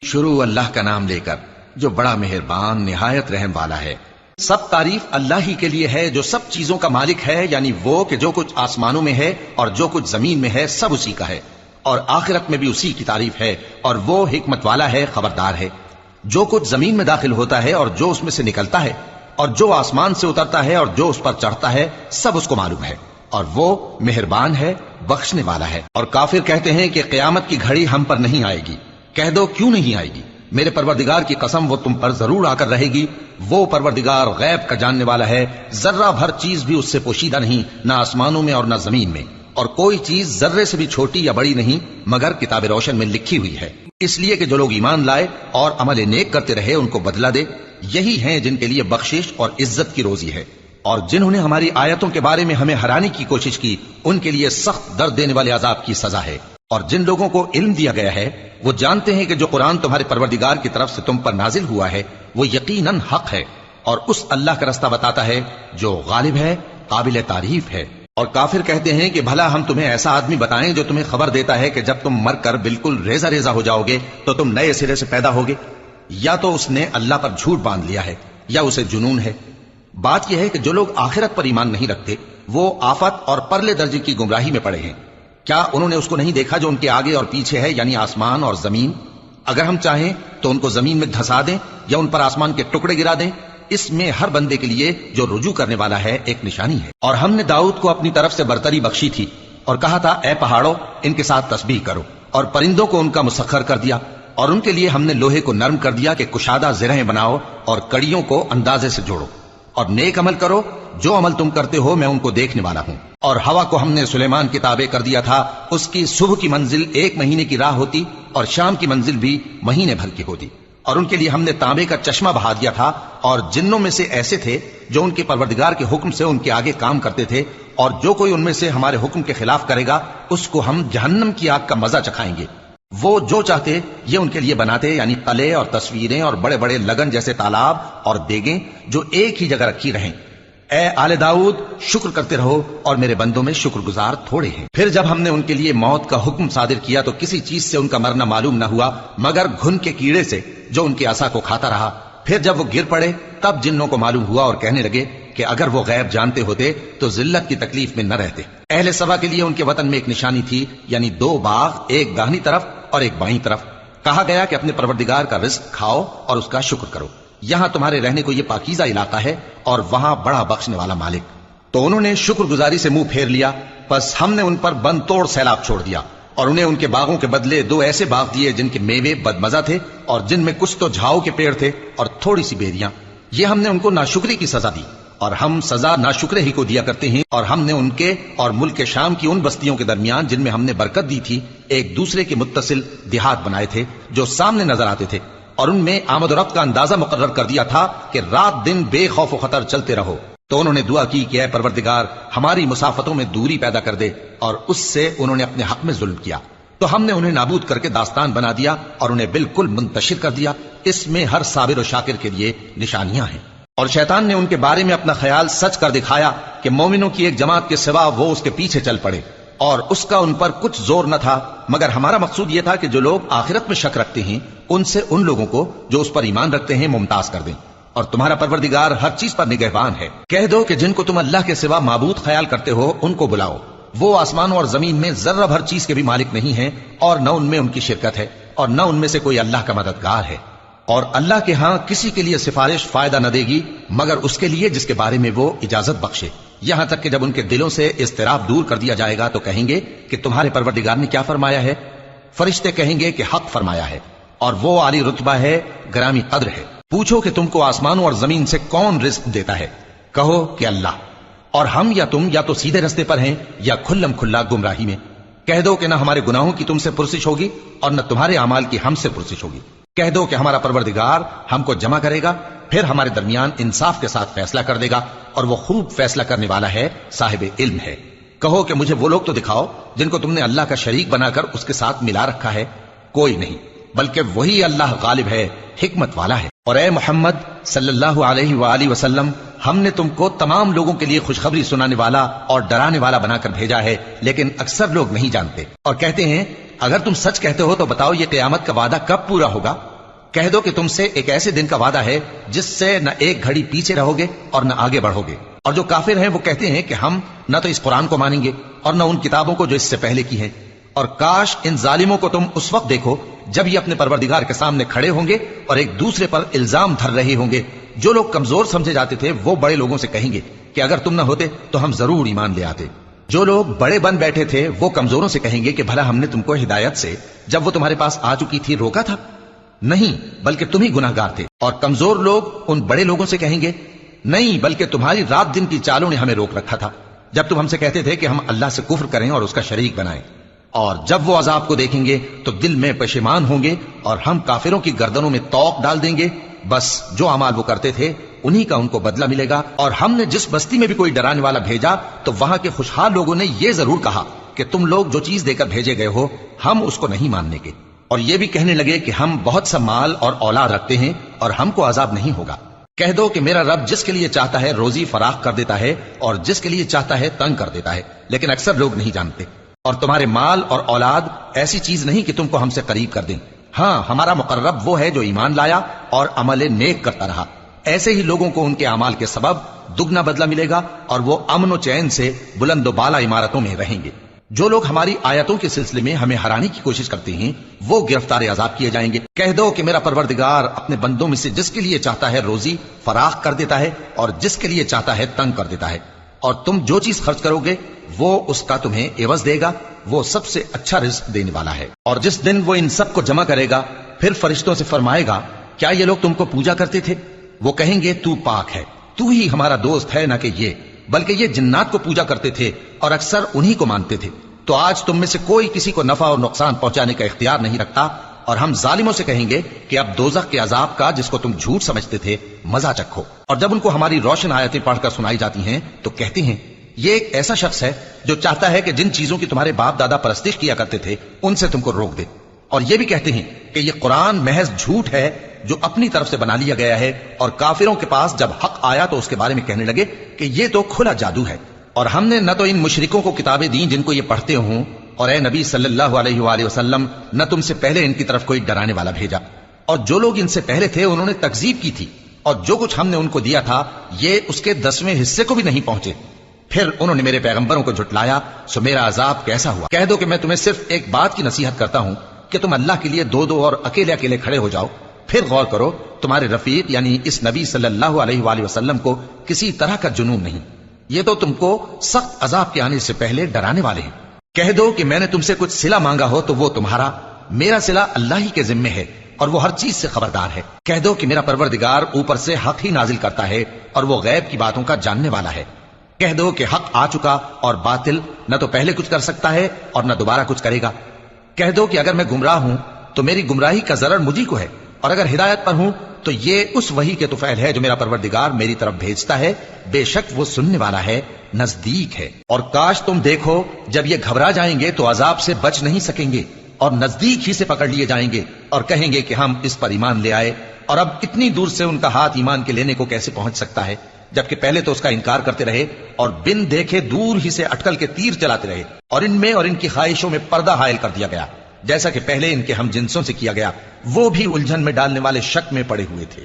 شروع اللہ کا نام لے کر جو بڑا مہربان نہایت رحم والا ہے۔ سب تعریف اللہ ہی کے لیے ہے جو سب چیزوں کا مالک ہے، یعنی وہ کہ جو کچھ آسمانوں میں ہے اور جو کچھ زمین میں ہے سب اسی کا ہے، اور آخرت میں بھی اسی کی تعریف ہے، اور وہ حکمت والا ہے، خبردار ہے۔ جو کچھ زمین میں داخل ہوتا ہے اور جو اس میں سے نکلتا ہے اور جو آسمان سے اترتا ہے اور جو اس پر چڑھتا ہے سب اس کو معلوم ہے، اور وہ مہربان ہے، بخشنے والا ہے۔ اور کافر کہتے ہیں کہ قیامت کی گھڑی ہم پر نہیں آئے گی۔ کہہ دو کیوں نہیں آئے گی؟ میرے پروردگار کی قسم وہ تم پر ضرور آ کر رہے گی۔ وہ پروردگار غیب کا جاننے والا ہے، ذرہ بھر چیز بھی اس سے پوشیدہ نہیں، نہ آسمانوں میں اور نہ زمین میں، اور کوئی چیز ذرے سے بھی چھوٹی یا بڑی نہیں مگر کتاب روشن میں لکھی ہوئی ہے، اس لیے کہ جو لوگ ایمان لائے اور عمل نیک کرتے رہے ان کو بدلہ دے۔ یہی ہیں جن کے لیے بخشش اور عزت کی روزی ہے، اور جنہوں نے ہماری آیتوں کے بارے میں ہمیں ہرانے کی کوشش کی ان کے لیے سخت درد دینے والے عذاب کی سزا ہے۔ اور جن لوگوں کو علم دیا گیا ہے وہ جانتے ہیں کہ جو قرآن تمہارے پروردگار کی طرف سے تم پر نازل ہوا ہے وہ یقیناً حق ہے، اور اس اللہ کا رستہ بتاتا ہے جو غالب ہے، قابل تعریف ہے۔ اور کافر کہتے ہیں کہ بھلا ہم تمہیں ایسا آدمی بتائیں جو تمہیں خبر دیتا ہے کہ جب تم مر کر بالکل ریزہ ریزہ ہو جاؤ گے تو تم نئے سرے سے پیدا ہوگے؟ یا تو اس نے اللہ پر جھوٹ باندھ لیا ہے یا اسے جنون ہے۔ بات یہ ہے کہ جو لوگ آخرت پر ایمان نہیں رکھتے وہ آفت اور پرلے درجے کی گمراہی میں پڑے ہیں۔ کیا انہوں نے اس کو نہیں دیکھا جو ان کے آگے اور پیچھے ہے، یعنی آسمان اور زمین؟ اگر ہم چاہیں تو ان کو زمین میں دھسا دیں یا ان پر آسمان کے ٹکڑے گرا دیں، اس میں ہر بندے کے لیے جو رجوع کرنے والا ہے ایک نشانی ہے۔ اور ہم نے داؤد کو اپنی طرف سے برتری بخشی تھی اور کہا تھا اے پہاڑوں ان کے ساتھ تسبیح کرو، اور پرندوں کو ان کا مسخر کر دیا، اور ان کے لیے ہم نے لوہے کو نرم کر دیا کہ کشادہ زرہیں بناؤ اور کڑیوں کو اندازے سے جوڑو، اور نیک عمل کرو، جو عمل تم کرتے ہو میں ان کو دیکھنے والا ہوں۔ اور ہوا کو ہم نے سلیمان کی تابع کر دیا تھا، اس کی صبح کی منزل 1 مہینے کی راہ ہوتی اور شام کی منزل بھی مہینے بھر کی ہوتی، اور ان کے لیے ہم نے تانبے کا چشمہ بہا دیا تھا، اور جنوں میں سے ایسے تھے جو ان کے پروردگار کے حکم سے ان کے آگے کام کرتے تھے، اور جو کوئی ان میں سے ہمارے حکم کے خلاف کرے گا اس کو ہم جہنم کی آگ کا مزہ چکھائیں گے۔ وہ جو چاہتے یہ ان کے لیے بناتے، یعنی قلعے اور تصویریں اور بڑے بڑے لگن جیسے تالاب اور دیگیں جو ایک ہی جگہ رکھی رہیں۔ اے آل داؤد شکر کرتے رہو، اور میرے بندوں میں شکر گزار تھوڑے ہیں۔ پھر جب ہم نے ان کے لیے موت کا حکم صادر کیا تو کسی چیز سے ان کا مرنا معلوم نہ ہوا مگر گھن کے کیڑے سے جو ان کے عصا کو کھاتا رہا۔ پھر جب وہ گر پڑے تب جنوں کو معلوم ہوا اور کہنے لگے کہ اگر وہ غیب جانتے ہوتے تو ذلت کی تکلیف میں نہ رہتے۔ اہل سبا کے لیے ان کے وطن میں ایک نشانی تھی، یعنی 2 باغ، ایک داہنی طرف اور ایک بائیں طرف۔ کہا گیا کہ اپنے پروردگار کا رزق کھاؤ اور اس کا شکر کرو، یہاں تمہارے رہنے کو یہ پاکیزہ علاقہ ہے اور وہاں بڑا بخشنے والا مالک۔ تو انہوں نے شکر گزاری سے منہ پھیر لیا، پس ہم نے ان پر بند توڑ سیلاب چھوڑ دیا، اور انہیں ان کے باغوں کے بدلے 2 ایسے باغ دیے جن کے میوے بدمزہ تھے اور جن میں کچھ تو جھاؤ کے پیڑ تھے اور تھوڑی سی بیریاں۔ یہ ہم نے ان کو ناشکری کی سزا دی، اور ہم سزا ناشکرے ہی کو دیا کرتے ہیں۔ اور ہم نے ان کے اور ملک شام کی ان بستیوں کے درمیان جن میں ہم نے برکت دی تھی ایک دوسرے کے متصل دیہات بنائے تھے جو سامنے نظر آتے تھے، اور ان میں آمد و رفت کا اندازہ مقرر کر دیا تھا کہ رات دن بے خوف و خطر چلتے رہو۔ تو انہوں نے دعا کی کہ اے پروردگار ہماری مسافتوں میں دوری پیدا کر دے، اور اس سے انہوں نے اپنے حق میں ظلم کیا، تو ہم نے انہیں نابود کر کے داستان بنا دیا اور انہیں بالکل منتشر کر دیا۔ اس میں ہر صابر و شاکر کے لیے نشانیاں ہیں۔ اور شیطان نے ان کے بارے میں اپنا خیال سچ کر دکھایا کہ مومنوں کی ایک جماعت کے سوا وہ اس کے پیچھے چل پڑے، اور اس کا ان پر کچھ زور نہ تھا، مگر ہمارا مقصود یہ تھا کہ جو لوگ آخرت میں شک رکھتے ہیں ان سے ان لوگوں کو جو اس پر ایمان رکھتے ہیں ممتاز کر دیں، اور تمہارا پروردگار ہر چیز پر نگہبان ہے۔ کہہ دو کہ جن کو تم اللہ کے سوا معبود خیال کرتے ہو ان کو بلاؤ، وہ آسمانوں اور زمین میں ذرہ بھر چیز کے بھی مالک نہیں ہیں، اور نہ ان میں ان کی شرکت ہے اور نہ ان میں سے کوئی اللہ کا مددگار ہے، اور اللہ کے ہاں کسی کے لیے سفارش فائدہ نہ دے گی مگر اس کے لیے جس کے بارے میں وہ اجازت بخشے، یہاں تک کہ جب ان کے دلوں سے اضطراب دور کر دیا جائے گا تو کہیں گے کہ تمہارے پروردگار نے کیا فرمایا ہے؟ فرشتے کہیں گے کہ حق فرمایا ہے، اور وہ عالی رتبہ ہے، گرامی قدر ہے۔ پوچھو کہ تم کو آسمانوں اور زمین سے کون رزق دیتا ہے؟ کہو کہ اللہ، اور ہم یا تم یا تو سیدھے رستے پر ہیں یا کھلم کھلا گمراہی میں۔ کہہ دو کہ نہ ہمارے گناہوں کی تم سے پرسش ہوگی اور نہ تمہارے اعمال کی ہم سے پرسش ہوگی۔ کہہ دو کہ ہمارا پروردگار ہم کو جمع کرے گا، پھر ہمارے درمیان انصاف کے ساتھ فیصلہ کر دے گا، اور وہ خوب فیصلہ کرنے والا ہے، صاحب علم ہے۔ کہو کہ مجھے وہ لوگ تو دکھاؤ جن کو تم نے اللہ کا شریک بنا کر اس کے ساتھ ملا رکھا ہے۔ کوئی نہیں، بلکہ وہی اللہ غالب ہے، حکمت والا ہے۔ اور اے محمد صلی اللہ علیہ وآلہ وسلم ہم نے تم کو تمام لوگوں کے لیے خوشخبری سنانے والا اور ڈرانے والا بنا کر بھیجا ہے، لیکن اکثر لوگ نہیں جانتے اور کہتے ہیں اگر تم سچ کہتے ہو تو بتاؤ یہ قیامت کا وعدہ کب پورا ہوگا؟ کہہ دو کہ تم سے ایک ایسے دن کا وعدہ ہے جس سے نہ ایک گھڑی پیچھے رہو گے اور نہ آگے بڑھو گے۔ اور جو کافر ہیں وہ کہتے ہیں کہ ہم نہ تو اس قرآن کو مانیں گے اور نہ ان کتابوں کو جو اس سے پہلے کی ہیں، اور کاش ان ظالموں کو تم اس وقت دیکھو جب یہ اپنے پروردگار کے سامنے کھڑے ہوں گے اور ایک دوسرے پر الزام دھر رہے ہوں گے۔ جو لوگ کمزور سمجھے جاتے تھے وہ بڑے لوگوں سے کہیں گے کہ اگر تم نہ ہوتے تو ہم ضرور ایمان لے آتے۔ جو لوگ بڑے بن بیٹھے تھے وہ کمزوروں سے کہیں گے کہ بھلا ہم نے تم کو ہدایت سے جب وہ تمہارے پاس آ چکی تھی روکا تھا؟ نہیں، بلکہ تم ہی گناہ گار تھے۔ اور کمزور لوگ ان بڑے لوگوں سے کہیں گے نہیں، بلکہ تمہاری رات دن کی چالوں نے ہمیں روک رکھا تھا جب تم ہم سے کہتے تھے کہ ہم اللہ سے کفر کریں اور اس کا شریک بنائیں۔ اور جب وہ عذاب کو دیکھیں گے تو دل میں پشیمان ہوں گے اور ہم کافروں کی گردنوں میں توق ڈال دیں گے، بس جو اعمال وہ کرتے تھے انہی کا ان کو بدلہ ملے گا۔ اور ہم نے جس بستی میں بھی کوئی ڈرانے والا بھیجا تو وہاں کے خوشحال لوگوں نے یہ ضرور کہا کہ تم لوگ جو چیز دے کر بھیجے گئے ہو ہم اس کو نہیں ماننے کے، اور یہ بھی کہنے لگے کہ ہم بہت سا مال اور اولاد رکھتے ہیں اور ہم کو عذاب نہیں ہوگا۔ کہہ دو کہ میرا رب جس کے لیے چاہتا ہے روزی فراخ کر دیتا ہے اور جس کے لیے چاہتا ہے تنگ کر دیتا ہے، لیکن اکثر لوگ نہیں جانتے۔ اور تمہارے مال اور اولاد ایسی چیز نہیں کہ تم کو ہم سے قریب کر دیں، ہاں ہمارا مقرب وہ ہے جو ایمان لایا اور عمل نیک کرتا رہا۔ ایسے ہی لوگوں کو ان کے اعمال کے سبب دگنا بدلہ ملے گا اور وہ امن و چین سے بلند و بالا عمارتوں میں رہیں گے۔ جو لوگ ہماری آیتوں کے سلسلے میں ہمیں ہرانے کی کوشش کرتے ہیں وہ گرفتار عذاب کیے جائیں گے۔ کہہ دو کہ میرا پروردگار اپنے بندوں میں سے جس کے لیے چاہتا ہے روزی فراخ کر دیتا ہے اور جس کے لیے چاہتا ہے تنگ کر دیتا ہے، اور تم جو چیز خرچ کرو گے وہ اس کا تمہیں عوض دے گا، وہ سب سے اچھا رزق دینے والا ہے۔ اور جس دن وہ ان سب کو جمع کرے گا پھر فرشتوں سے فرمائے گا کیا یہ لوگ تم کو پوجا کرتے تھے؟ وہ کہیں گے تو پاک ہے، تو ہی ہمارا دوست ہے، نہ کہ یہ، بلکہ یہ جنات کو پوجا کرتے تھے اور اکثر انہی کو مانتے تھے۔ تو آج تم میں سے کوئی کسی کو نفع اور نقصان پہنچانے کا اختیار نہیں رکھتا، اور ہم ظالموں سے کہیں گے کہ اب دوزخ کے عذاب کا جس کو تم جھوٹ سمجھتے تھے مزہ چکھو۔ اور جب ان کو ہماری روشن آیتیں پڑھ کر سنائی جاتی ہیں تو کہتے ہیں یہ ایک ایسا شخص ہے جو چاہتا ہے کہ جن چیزوں کی تمہارے باپ دادا پرستش کیا کرتے تھے ان سے تم کو روک دے، اور یہ بھی کہتے ہیں کہ یہ قرآن محض جھوٹ ہے جو اپنی طرف سے بنا لیا گیا ہے۔ اور کافروں کے پاس جب حق آیا تو اس کے بارے میں کہنے لگے کہ یہ تو کھلا جادو ہے، اور ہم نے نہ تو ان مشرکوں کو کتابیں دیں جن کو یہ پڑھتے ہوں، اور اے نبی صلی اللہ علیہ وآلہ وسلم نہ تم سے پہلے ان کی طرف کوئی ڈرانے والا بھیجا، اور جو لوگ ان سے پہلے تھے انہوں نے تکذیب کی تھی، اور جو کچھ ہم نے ان کو دیا تھا یہ اس کے 10ویں حصے کو بھی نہیں پہنچے۔ پھر انہوں نے میرے پیغمبروں کو جھٹلایا، سو میرا عذاب کیسا ہوا۔ کہہ دو کہ میں تمہیں صرف ایک بات کی نصیحت کرتا ہوں کہ تم اللہ کے لیے دو دو اور اکیلے اکیلے کھڑے ہو جاؤ، پھر غور کرو تمہارے رفیق یعنی اس نبی صلی اللہ علیہ وآلہ وسلم کو کسی طرح کا جنون نہیں، یہ تو تم کو سخت عذاب کے آنے سے پہلے ڈرانے والے ہیں۔ کہہ دو کہ میں نے تم سے کچھ صلہ مانگا ہو تو وہ تمہارا، میرا صلہ اللہ ہی کے ذمے ہے اور وہ ہر چیز سے خبردار ہے۔ کہہ دو کہ میرا پروردگار اوپر سے حق ہی نازل کرتا ہے اور وہ غیب کی باتوں کا جاننے والا ہے۔ کہہ دو کہ حق آ چکا اور باطل نہ تو پہلے کچھ کر سکتا ہے اور نہ دوبارہ کچھ کرے گا۔ کہہ دو کہ اگر میں گمراہ ہوں تو میری گمراہی کا ضرر مجھی کو ہے، اور اگر ہدایت پر ہوں تو یہ اس وحی کے طفیل ہے جو میرا پروردگار میری طرف بھیجتا ہے، بے شک وہ سننے والا ہے، نزدیک ہے۔ اور کاش تم دیکھو جب یہ گھبرا جائیں گے تو عذاب سے بچ نہیں سکیں گے اور نزدیک ہی سے پکڑ لیے جائیں گے اور کہیں گے کہ ہم اس پر ایمان لے آئے، اور اب اتنی دور سے ان کا ہاتھ ایمان کے لینے کو کیسے پہنچ سکتا ہے، جبکہ پہلے تو اس کا انکار کرتے رہے اور بن دیکھے دور ہی سے اٹکل کے تیر چلاتے رہے، اور ان میں اور ان کی خواہشوں میں پردہ حائل کر دیا گیا جیسا کہ پہلے ان کے ہم جنسوں سے کیا گیا، وہ بھی الجھن میں ڈالنے والے شک میں پڑے ہوئے تھے۔